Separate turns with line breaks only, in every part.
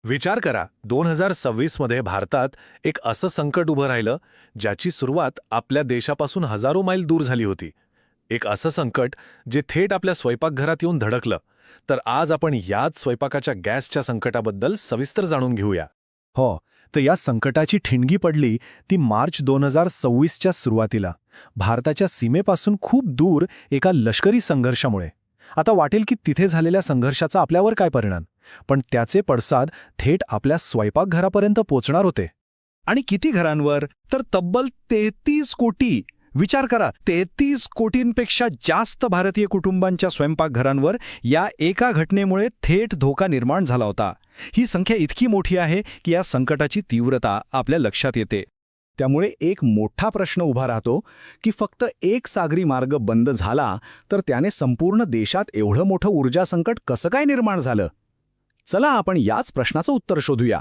विचार करा 2026 मध्ये भारतात एक असं संकट उभं राहिलं ज्याची सुरुवात आपल्या देशापासून हजारो मैल दूर झाली होती. एक असं संकट जे थेट आपल्या स्वयंपाकघरात येऊन धडकलं. तर आज आपण याच स्वयंपाकाच्या गॅसच्या संकटाबद्दल सविस्तर जाणून घेऊया.
हो, तर या संकटाची ठिणगी पडली ती मार्च 2026च्या सुरुवातीला भारताच्या सीमेपासून खूप दूर एका लष्करी संघर्षामुळे. आता वाटेल की तिथे झालेल्या संघर्षाचा आपल्यावर काय परिणाम, पण त्याचे पडसाद थेट आपल्या स्वयंपाकघरापर्यंत पोचणार होते. आणि किती घरांवर, तर तब्बल 33 कोटी. विचार करा, 33 कोटींपेक्षा जास्त भारतीय कुटुंबांच्या स्वयंपाकघरांवर या एका घटनेमुळे थेट धोका निर्माण झाला होता. ही संख्या इतकी मोठी आहे की या संकटाची तीव्रता आपल्या लक्षात येते. त्यामुळे एक मोठा प्रश्न उभा राहतो की फक्त एक सागरी मार्ग बंद झाला तर त्याने संपूर्ण देशात एवढं मोठं ऊर्जा संकट कसं काय निर्माण झालं. चला आपण याच प्रश्नाचं उत्तर शोधूया.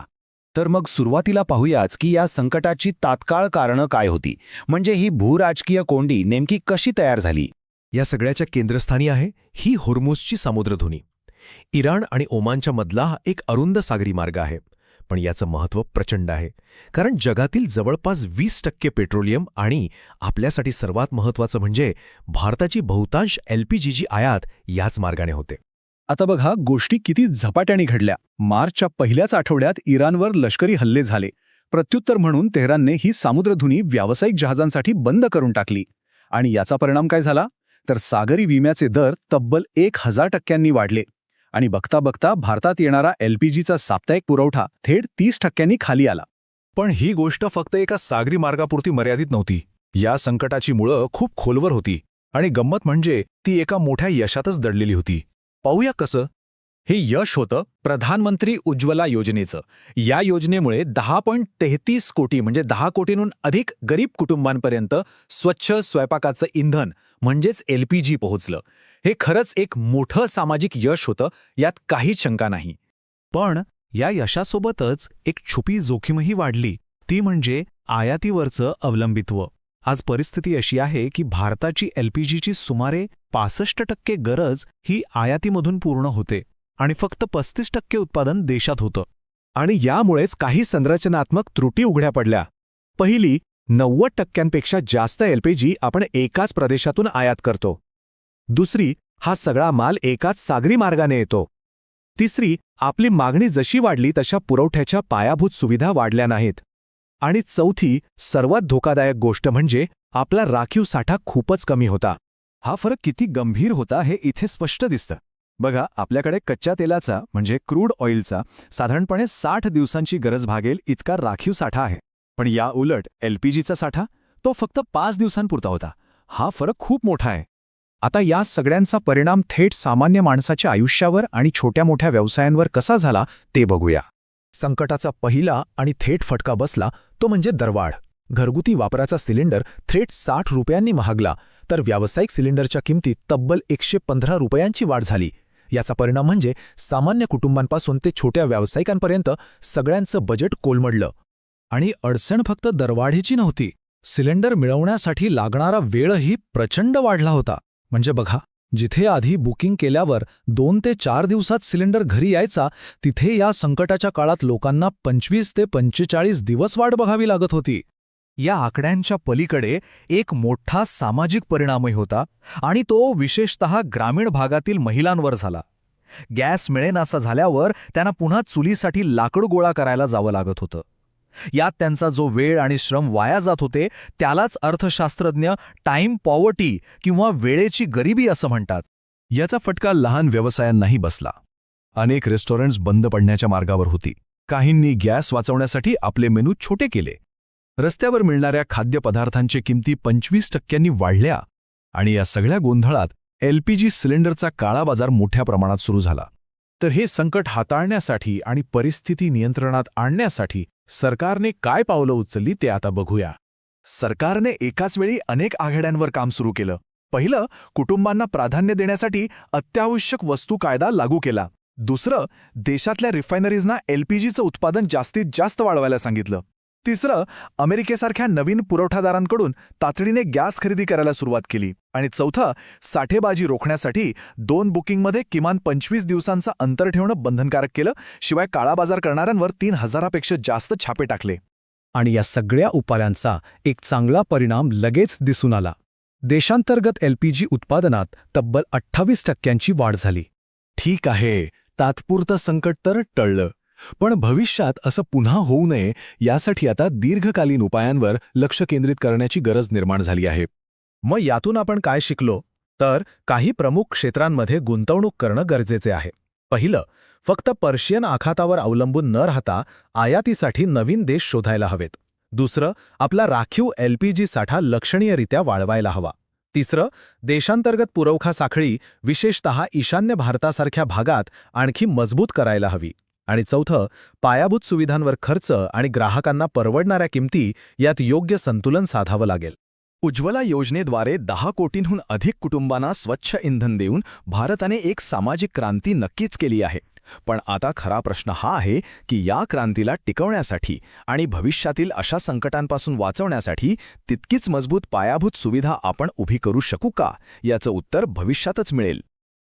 तर मग सुरुवातीला पाहूयाच की या संकटाची तात्काळ कारणं काय होती, म्हणजे ही भूराजकीय कोंडी नेमकी कशी तयार झाली.
या सगळ्याच्या केंद्रस्थानी आहे ही होर्मुझची समुद्रधुनी. इराण आणि ओमानच्या मधला हा एक अरुंद सागरी मार्ग आहे. पण याचं महत्त्व प्रचंड आहे, कारण जगातील जवळपास 20% पेट्रोलियम आणि आपल्यासाठी सर्वात महत्त्वाचं म्हणजे भारताची बहुतांश LPGची आयात याच मार्गाने होते.
आता बघा गोष्टी किती झपाट्याने घडल्या. मार्चच्या पहिल्याच आठवड्यात इराणवर लष्करी हल्ले झाले. प्रत्युत्तर म्हणून तेहरानने ही सामुद्रधुनी व्यावसायिक जहाजांसाठी बंद करून टाकली. आणि याचा परिणाम काय झाला, तर सागरी विम्याचे दर तब्बल 1000% वाढले. आणि बघता बघता भारतात येणारा LPGचा साप्ताहिक पुरवठा थेट 30% खाली आला.
पण ही गोष्ट फक्त एका सागरी मार्गापुरती मर्यादित नव्हती. या संकटाची मुळं खूप खोलवर होती आणि गंमत म्हणजे ती एका मोठ्या यशातच दडलेली होती. पाहूया कसं.
हे यश होतं प्रधानमंत्री उज्ज्वला योजनेचं. या योजनेमुळे 10.33 कोटी म्हणजे 10 कोटींहून अधिक गरीब कुटुंबांपर्यंत स्वच्छ स्वयंपाकाचं इंधन म्हणजेच LPG पोहोचलं. हे खरंच एक मोठं सामाजिक यश होतं, यात काहीच शंका नाही.
पण या यशासोबतच एक छुपी जोखीमही वाढली, ती म्हणजे आयातीवरचं अवलंबित्व. आज परिस्थिती अशी आहे की भारताची LPGची सुमारे 65% गरज ही आयातीमधून पूर्ण होते आणि फक्त 35% उत्पादन देशात होतं.
आणि यामुळेच काही संरचनात्मक त्रुटी उघड्या पडल्या. पहिली, 90% जास्त LPG आपण एकाच प्रदेशातून आयात करतो. दुसरी, हा सगळा माल एकाच सागरी मार्गाने येतो. तिसरी, आपली मागणी जशी वाढली तशा पुरवठ्याच्या पायाभूत सुविधा वाढल्या नाहीत. आणि चौथी, सर्वात धोकादायक गोष्ट म्हणजे आपला राखीव साठा खूपच कमी होता. हा फरक किती गंभीर होता हे इथे स्पष्ट दिसतं. बघा, आपल्याकडे कच्च्या तेलाचा म्हणजे क्रूड ऑइलचा साधारणपणे 60 दिवसांची गरज भागेल इतका राखीव साठा आहे. पण या उलट LPGचा साठा तो फक्त 5 दिवसांपुरता होता. हा फरक खूप मोठा आहे. आता या सगळ्यांचा परिणाम थेट सामान्य माणसाच्या आयुष्यावर आणि छोट्या मोठ्या व्यवसायांवर कसा झाला ते बघूया. संकटाचा पहिला आणि थेट फटका बसला तो म्हणजे दरवाढ. घरगुती वापराचा सिलेंडर थेट 60 रुपयांनी महागला, तर व्यावसायिक सिलेंडरच्या किमतीत तब्बल 115 रुपयांची वाढ झाली. याचा परिणाम म्हणजे सामान्य कुटुंबांपासून ते छोट्या व्यावसायिकांपर्यंत सगळ्यांचं बजेट कोलमडलं. आणि अडचण फक्त दरवाढीची नव्हती, सिलेंडर मिळवण्यासाठी लागणारा वेळही प्रचंड वाढला होता. म्हणजे बघा, जिथे आधी बुकिंग केल्यावर 2 ते 4 दिवसात सिलेंडर घरी यायचा, तिथे या संकटाच्या काळात लोकांना 25 ते 45 दिवस वाट बघावी लागत होती. या आकड्यांच्या पलीकडे एक मोठा सामाजिक परिणामही होता, आणि तो विशेषतः ग्रामीण भागातील महिलांवर झाला. गॅस मिळेनासा झाल्यावर त्यांना पुन्हा चुलीसाठी लाकूड गोळा करायला जावं लागत होतं. यात त्यांचा जो वेळ आणि श्रम वाया जात होते त्यालाच अर्थशास्त्रज्ञ टाईम पॉवर्टी किंवा वेळेची गरिबी असं म्हणतात.
याचा फटका लहान व्यवसायांनाही बसला. अनेक रेस्टॉरंट्स बंद पडण्याच्या मार्गावर होती. काहींनी गॅस वाचवण्यासाठी आपले मेनू छोटे केले. रस्त्यावर मिळणाऱ्या खाद्यपदार्थांच्या किमती 25% वाढल्या. आणि या सगळ्या गोंधळात LPG सिलेंडरचा काळा बाजार मोठ्या प्रमाणात सुरू झाला.
तर हे संकट हाताळण्यासाठी आणि परिस्थिती नियंत्रणात आणण्यासाठी सरकारने काय पावलं उचलली ते आता बघूया. सरकारने एकाच वेळी अनेक आघाड्यांवर काम सुरू केलं. पहिलं, कुटुंबांना प्राधान्य देण्यासाठी अत्यावश्यक वस्तू कायदा लागू केला. दुसरं, देशातल्या रिफायनरीजना LPGचं उत्पादन जास्तीत जास्त वाढवायला सांगितलं. तिसरं, अमेरिकेसारख्या नवीन पुरवठादारांकडून तातडीने गॅस खरेदी करायला सुरुवात केली. आणि चौथं, साठेबाजी रोखण्यासाठी 2 बुकिंगमध्ये किमान 25 दिवसांचं अंतर ठेवणं बंधनकारक केलं. शिवाय काळाबाजार करणाऱ्यांवर 3000पेक्षा जास्त छापे टाकले.
आणि या सगळ्या उपायांचा एक चांगला परिणाम लगेच दिसून आला. देशांतर्गत LPG उत्पादनात तब्बल 28% वाढ झाली.
ठीक आहे, तात्पुरतं संकट तर टळलं. पण भविष्यात असं पुन्हा होऊ नये यासाठी आता दीर्घकालीन उपायांवर लक्ष केंद्रित करण्याची गरज निर्माण झाली आहे.
मग यातून आपण काय शिकलो? तर काही प्रमुख क्षेत्रांमध्ये गुंतवणूक करणं गरजेचे आहे. पहिलं, फक्त पर्शियन आखातावर अवलंबून न राहता आयातीसाठी नवीन देश शोधायला हवेत. दुसरं, आपला राखीव LPG साठा लक्षणीयरित्या वाढवायला हवा. तिसरं, देशांतर्गत पुरवठा साखळी विशेषतः ईशान्य भारतासारख्या भागात आणखी मजबूत करायला हवी. आणि चौथं, पायाभूत सुविधांवर खर्च आणि ग्राहकांना परवडणाऱ्या किमती यात योग्य संतुलन साधावं लागेल.
उज्ज्वला योजनेद्वारे 10 कोटींहून अधिक कुटुंबांना स्वच्छ इंधन देऊन भारताने एक सामाजिक क्रांती नक्कीच केली आहे. पण आता खरा प्रश्न हा आहे की या क्रांतीला टिकवण्यासाठी आणि भविष्यातील अशा संकटांपासून वाचवण्यासाठी तितकीच मजबूत पायाभूत सुविधा आपण उभी करू शकू का, याचं उत्तर भविष्यातच मिळेल.